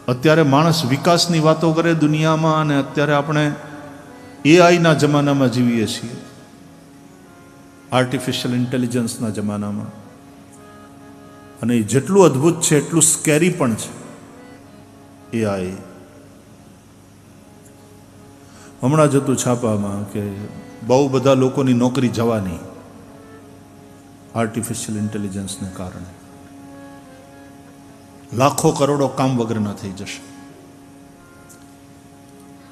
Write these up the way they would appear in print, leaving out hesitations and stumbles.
અત્યારે માણસ વિકાસની વાતો કરે દુનિયામાં, અને અત્યારે આપણે એઆઈના જમાનામાં જીવીએ છીએ, આર્ટિફિશિયલ ઇન્ટેલિજન્સના જમાનામાં. અને એ જેટલું અદ્ભુત છે એટલું સ્કેરી પણ છે એઆઈ. હમણાં જ હતું છાપામાં કે બહુ બધા લોકોની નોકરી જવાની આર્ટિફિશિયલ ઇન્ટેલિજન્સને કારણે. લાખો કરોડો કામ વગરના થઈ જશે,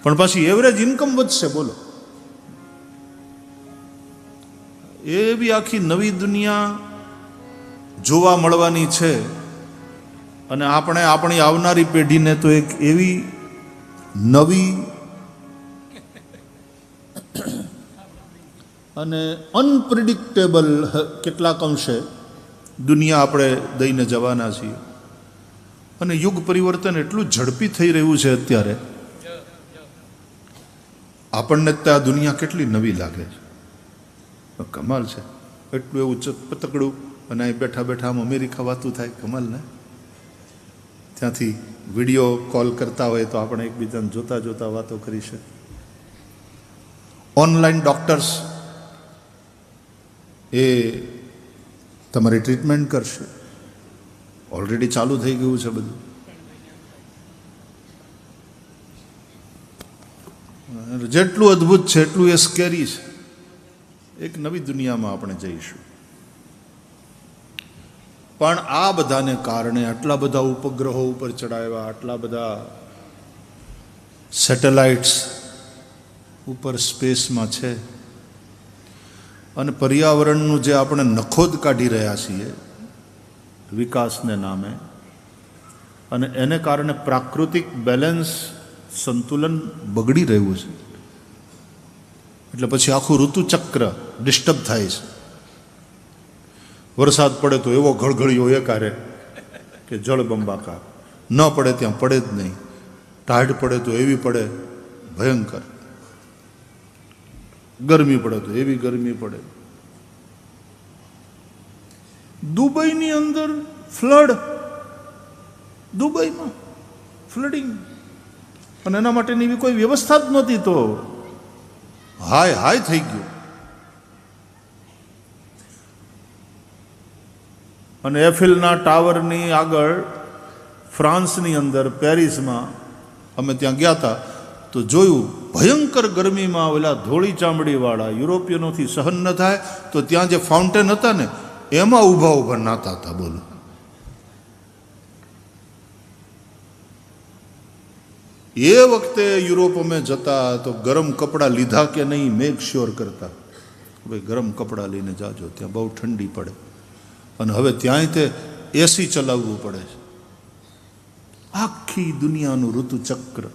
પણ પાછી એવરેજ ઇન્કમ વધશે. બોલો, એ બી આખી નવી દુનિયા જોવા મળવાની છે. અને આપણે આપણી આવનારી પેઢીને તો એક એવી નવી અને અનપ્રિડિક્ટેબલ કેટલાક અંશે દુનિયા આપણે દઈને જવાના છીએ. અને યુગ પરિવર્તન એટલું ઝડપી થઈ રહ્યું છે અત્યારે, આપણને તો આ દુનિયા કેટલી નવી લાગે છે. કમાલ છે. એટલું એવું પતકડું, અને અહીં બેઠા બેઠા આમ અમેરિકા વાતું થાય. કમાલ ને. ત્યાંથી વિડીયો કોલ કરતા હોય તો આપણે એકબીજાને જોતા જોતા વાતો કરી છે. ઓનલાઈન ડૉક્ટર્સ એ તમારી ટ્રીટમેન્ટ કરશે. ઓલરેડી ચાલુ થઈ ગયું છે બધું. જેટલું અદ્ભુત છે એટલું એ સ્કેરી છે. એક નવી દુનિયામાં આપણે જઈશું. પણ આ બધાને કારણે આટલા બધા ઉપગ્રહો ઉપર ચડાવ્યા, આટલા બધા સેટેલાઇટ્સ ઉપર સ્પેસમાં છે, અને પર્યાવરણનું જે આપણે નખોદ કાઢી રહ્યા છીએ વિકાસને નામે, અને એને કારણે પ્રાકૃતિક બેલેન્સ, સંતુલન બગડી રહ્યું છે. એટલે પછી આખું ઋતુચક્ર ડિસ્ટર્બ થાય છે. વરસાદ પડે તો એવો ઘળઘળિયો એકારે કે જળબંબાકાર, ન પડે ત્યાં પડે જ નહીં. ટાઢ પડે તો એવી પડે ભયંકર, ગરમી પડે તો એવી ગરમી પડે. દુબઈની અંદર ફ્લડ, દુબઈમાં ફ્લડિંગ, અને એના માટેની એવી કોઈ વ્યવસ્થા જ નહોતી, તો હાય હાય થઈ ગયું. અને એફિલના ટાવરની આગળ ફ્રાન્સની અંદર પેરિસમાં અમે ત્યાં ગયા હતા તો જોયું, ભયંકર ગરમીમાં ઓલા ધોળી ચામડીવાળા યુરોપિયનોથી સહન ન થાય તો ત્યાં જે ફાઉન્ટેન હતા ને એમાં ઊભા ઊભા નાતા હતા. બોલો, એ વખતે યુરોપ અમે જતા તો ગરમ કપડાં લીધા કે નહીં મેક શ્યોર કરતા, ભાઈ ગરમ કપડાં લઈને જાજો, ત્યાં બહુ ઠંડી પડે. અને હવે ત્યાંય તે એસી ચલાવવું પડે છે. આખી દુનિયાનું ઋતુચક્ર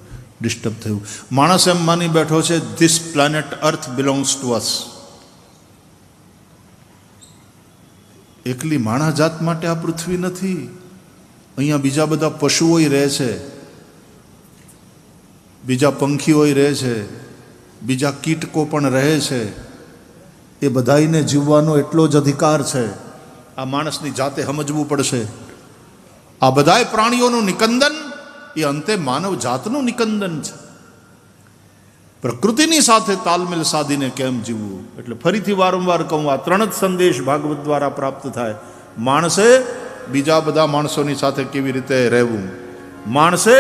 ડિસ્ટર્બ થયું. માણસ એમ માની બેઠો છે this planet earth belongs to અસ. એકલી માણસ જાત માટે આ પૃથ્વી નથી. અહીંયા બીજા બધા પશુઓય રહે છે, બીજા પંખીઓય રહે છે, બીજા કીટકો પણ રહે છે. એ બધાઈને જીવવાનો એટલો જ અધિકાર છે. આ માણસની જાતે સમજવું પડશે. આ બધાય પ્રાણીઓનું નિકંદન એ અંતે માનવ જાતનું નિકંદન છે. પ્રકૃતિની સાથે તાલમેલ સાધીને કેમ જીવવું. એટલે ફરીથી વારંવાર કહું, આ ત્રણ જ સંદેશ ભાગવત દ્વારા પ્રાપ્ત થાય. માણસે બીજા બધા માણસોની સાથે કેવી રીતે રહેવું, માણસે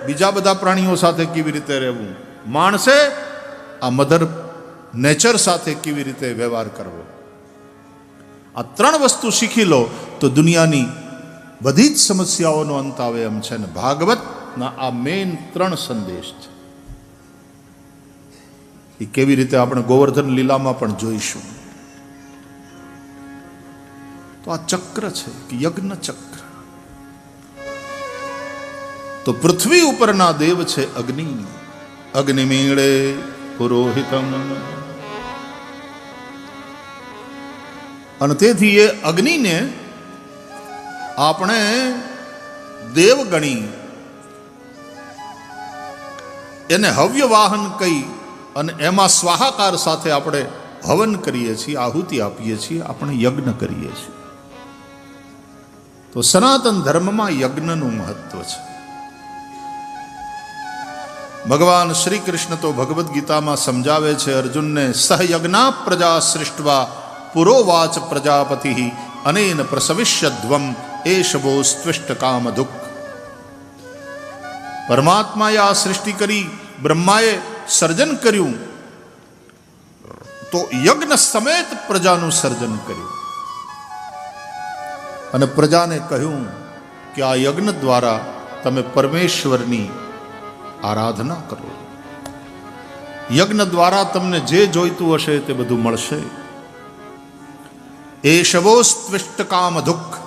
બીજા બધા પ્રાણીઓ સાથે કેવી રીતે રહેવું, માણસે આ મધર નેચર સાથે કેવી રીતે વ્યવહાર કરવો. આ ત્રણ વસ્તુ શીખી લો તો દુનિયાની બધી જ સમસ્યાઓનો અંત આવે એમ છે. ને ભાગવતના આ મેઇન ત્રણ સંદેશ છે. એ કેવી રીતે આપણે ગોવર્ધન લીલામાં પણ જોઈશું. તો આ ચક્ર છે કે યજ્ઞ ચક્ર. તો પૃથ્વી ઉપરના દેવ છે અગ્નિ. અગ્નિમીળે પુરોહિતમ. અને તેથી એ અગ્નિને આપણે દેવ ગણી, એને હવ્ય વાહન કહી અને એમાં સ્વાહાકાર સાથે આપણે હવન કરીએ છીએ, આહુતિ આપીએ છીએ, આપણે યજ્ઞ કરીએ છીએ. તો સનાતન ધર્મમાં યજ્ઞનું મહત્વ છે. ભગવાન શ્રી કૃષ્ણ તો ભગવદ્ ગીતામાં સમજાવે છે અર્જુનને, સહયજ્ઞા પ્રજા સૃષ્ટવા પુરોવાચ પ્રજાપતિ અનેન પ્રસવિષ્યધ્વમ એષભોસ્ત્વિષ્ટ કામ દુઃખ. પરમાત્માએ આ સૃષ્ટિ કરી, બ્રહ્માએ સર્જન કર્યું, તો યજ્ઞ સમેત પ્રજાનું સર્જન કર્યું અને પ્રજાને કહ્યું કે આ યજ્ઞ દ્વારા તમે પરમેશ્વરની આરાધના કરો. યજ્ઞ દ્વારા તમને જે જોઈતું હશે તે બધું મળશે. એ શવોસ્ત્વિષ્ટ કામ દુઃખ.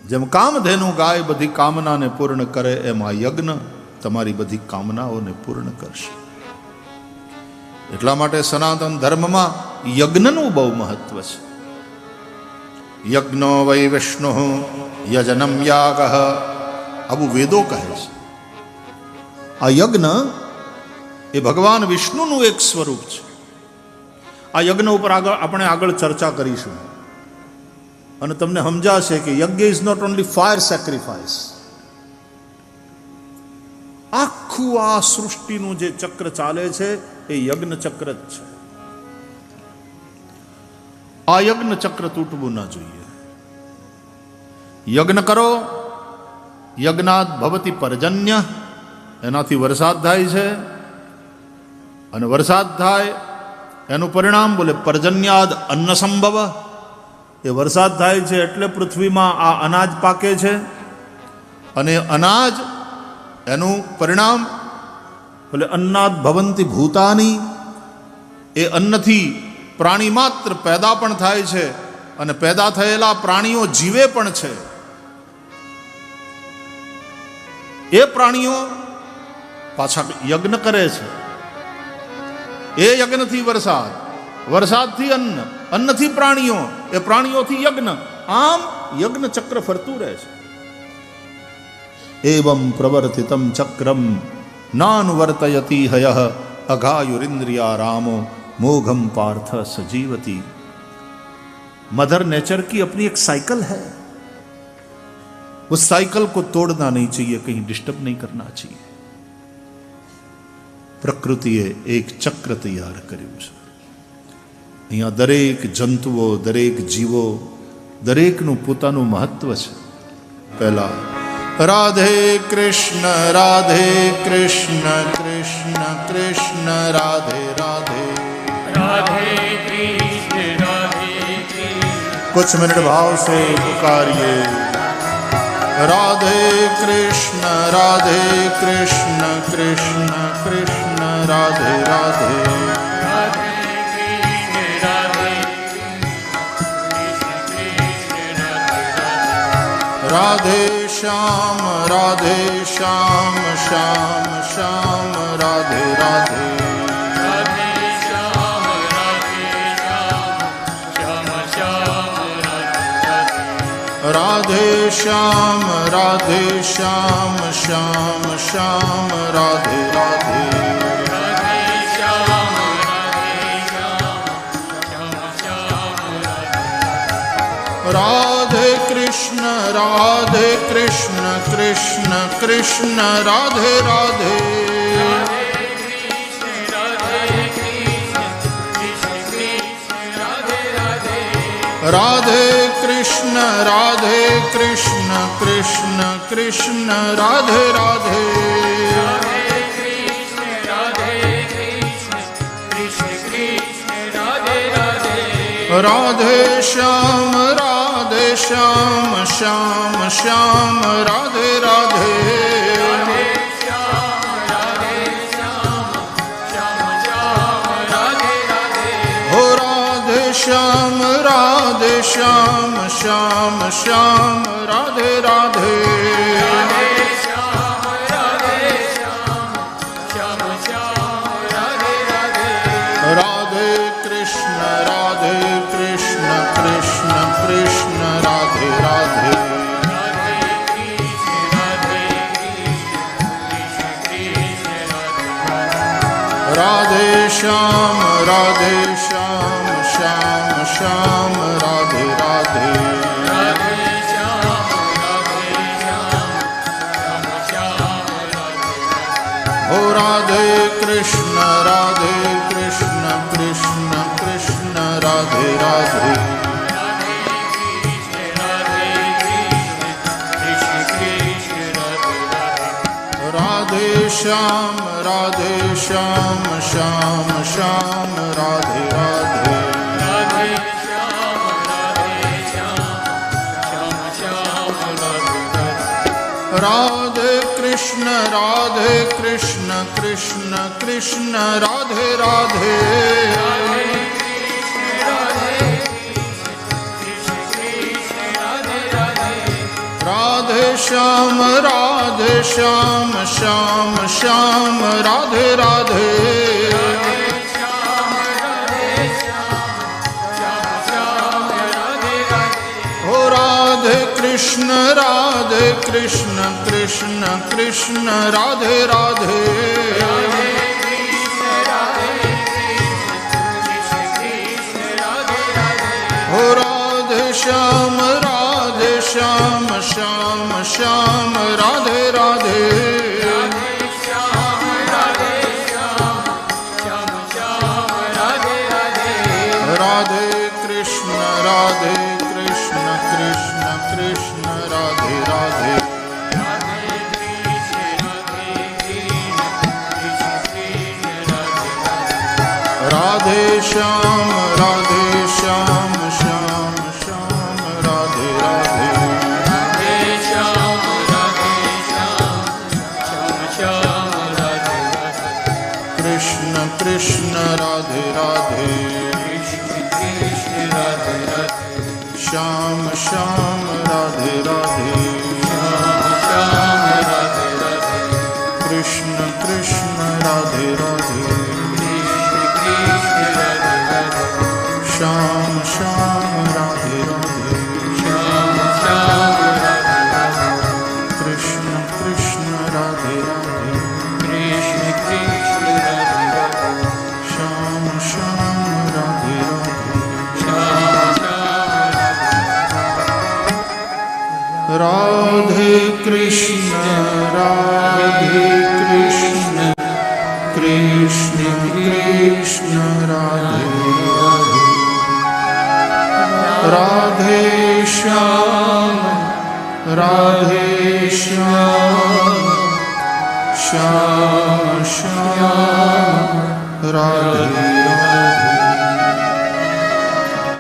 જેમ કામધેનુ ગાય બધી કામનાને પૂર્ણ કરે, એમ આ યજ્ઞ તમારી બધી કામનાઓને પૂર્ણ કરશે. એટલા માટે સનાતન ધર્મમાં યજ્ઞનું બહુ મહત્વ છે. યજ્ઞો વૈ વિષ્ણુ યજનમ યાગ, આવું વેદો કહે છે. આ યજ્ઞ એ ભગવાન વિષ્ણુનું એક સ્વરૂપ છે. આ યજ્ઞ ઉપર આપણે આગળ ચર્ચા કરીશું અને તમને સમજાશે કે yajna is not only fire sacrifice. આખું આ સૃષ્ટિનું જે ચક્ર ચાલે છે એ યજ્ઞ ચક્ર જ છે. આ યજ્ઞ ચક્ર તૂટવું ના જોઈએ. યજ્ઞ કરો, યજ્ઞાદ ભવતિ પર્જન્ય, એનાથી વરસાદ થાય છે અને વરસાદ થાય એનું પરિણામ બોલે પર્જન્યાદ અન્ન સંભવ. એ વરસાદ થાય છે એટલે પૃથ્વીમાં આ અનાજ પાકે છે અને અનાજ એનું પરિણામ બોલે અન્નાદ ભવંતી ભૂતાની. એ અન્નથી પ્રાણી માત્ર પેદા પણ થાય છે અને પેદા થયેલા પ્રાણીઓ જીવે પણ છે. એ પ્રાણીઓ પાછા યજ્ઞ કરે છે. એ યજ્ઞથી વરસાદ, વરસાદથી અન્ન, અન્નથી પ્રાણીઓ, એ પ્રાણીઓથી યજ્ઞ. આમ યજ્ઞ ચક્ર ફરતું રહે છે. એવં પ્રવર્તિતમ ચક્રમ નાનુવર્તયતિ હયઃ અઘાયુરિન્દ્રિયા રામો मोघम पार्थ सजीवती. मदर नेचर की अपनी एक साइकिल है, उस साइकिल को तोड़ना नहीं चाहिए, कहीं डिस्टर्ब नहीं करना चाहिए. प्रकृतिए एक चक्र तैयार કર્યું છે. અહીંયા દરેક જંતુઓ, દરેક જીવો, દરેકનું પોતાનું મહત્વ છે. પહેલા રાધે કૃષ્ણ કૃષ્ણ કૃષ્ણ રાધે રાધે. कुछ मिनट भाव से पुकारिए, राधे कृष्ण कृष्ण कृष्ण राधे राधे. राधे श्याम श्याम श्याम राधे राधे. राधे श्याम श्याम श्याम राधे राधे. राधे कृष्ण कृष्ण कृष्ण राधे राधे. राधे कृष्ण कृष्ण कृष्ण राधे राधे. राधे श्याम श्याम श्याम राधे राधे. हो राधे श्याम श्याम श्याम राधे राधे. राधे कृष्ण कृष्ण कृष्ण राधे राधे. राधे श्याम श्याम श्याम राधे राधे. राधे कृष्ण कृष्ण कृष्ण राधे राधे राधे श्याम श्याम श्याम राधे राधे राधे कृष्ण कृष्ण कृष्ण राधे राधे राधे श्याम श्याम श्याम राधे राधे हो राधे कृष्ण कृष्ण कृष्ण राधे राधे हो राधे श्याम श्याम श्याम राधे राधे राधे कृष्ण कृष्ण कृष्ण राधे राधे राधे श्याम श्याम श्याम राधे राधे कृष्ण कृष्ण राधे राधे श्याम श्याम राधे राधे कृष्ण कृष्ण राधे राधे श्याम श्याम राधे राधे कृष्ण कृष्ण राधे राधे श्याम श्याम राधे राधे कृष्ण कृष्ण कृष्ण राधे राधे श्याम श्याम श्याम राधे राधे